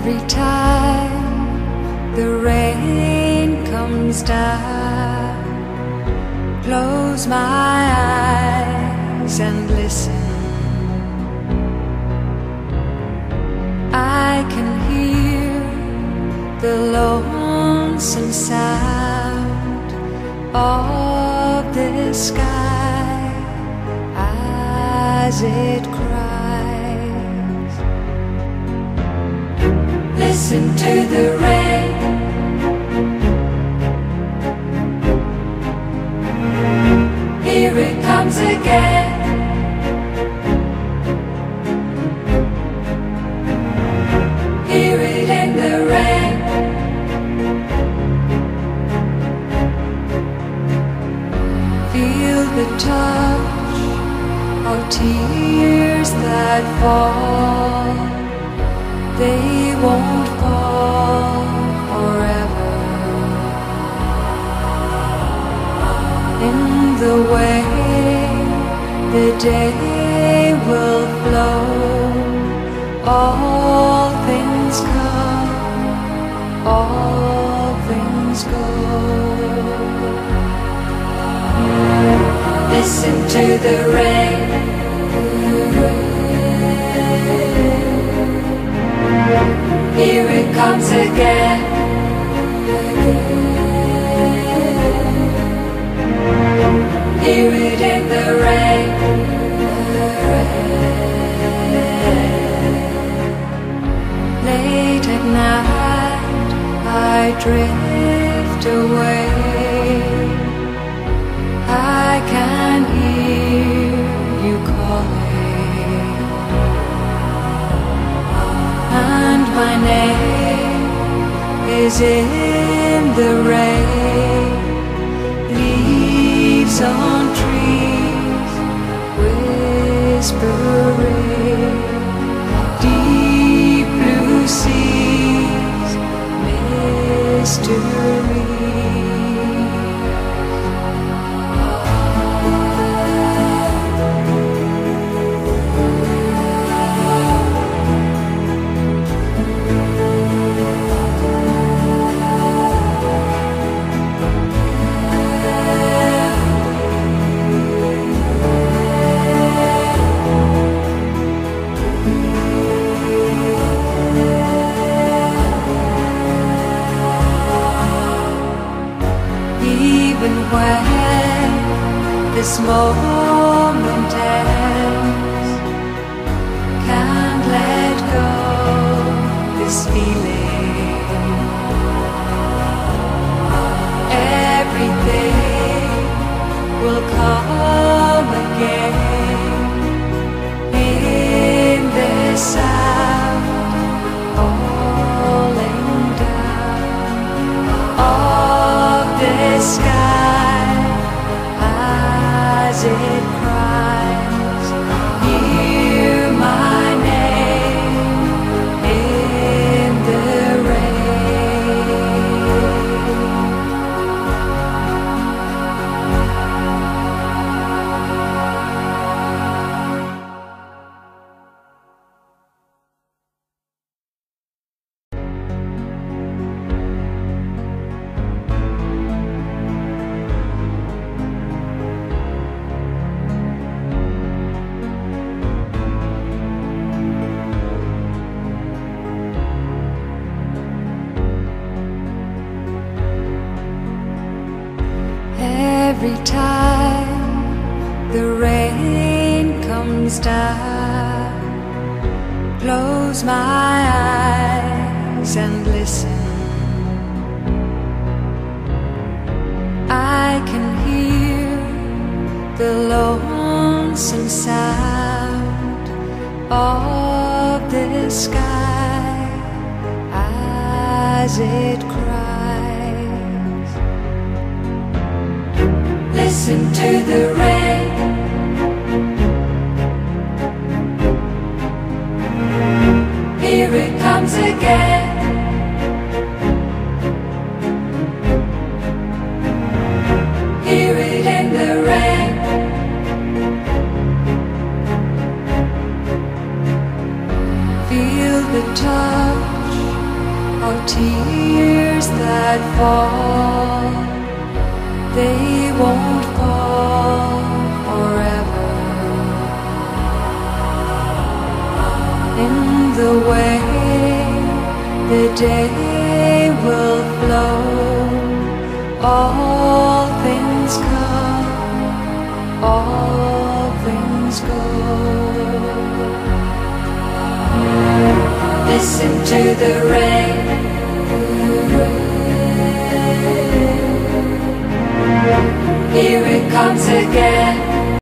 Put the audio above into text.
Every time the rain comes down, close my eyes and listen. I can hear the lonesome sound of the sky as it cries. Listen to the rain. Here it comes again. Hear it in the rain. Feel the touch of tears that fall. They won't fall forever. In the way the day will flow, all things come, all things go. Listen to the rain. Here it comes again. Hear it in the rain. Late at night I drift away. I can hear you calling, and my name is in the rain. Leaves on trees whispering, deep blue seas, mystery. Even when this moment ends, can't let go this feeling. Everything will come again in this sound falling down of the sky as it cries. Hear my name in the rain. Every time the rain comes down, close my eyes and listen. I can hear the lonesome sound of the sky as it cries. Listen to the rain. Here it comes again. Hear it in the rain. Feel the touch fall, they won't fall forever. In the way the day will flow, all things come, all things go. Listen to the rain, here it comes again.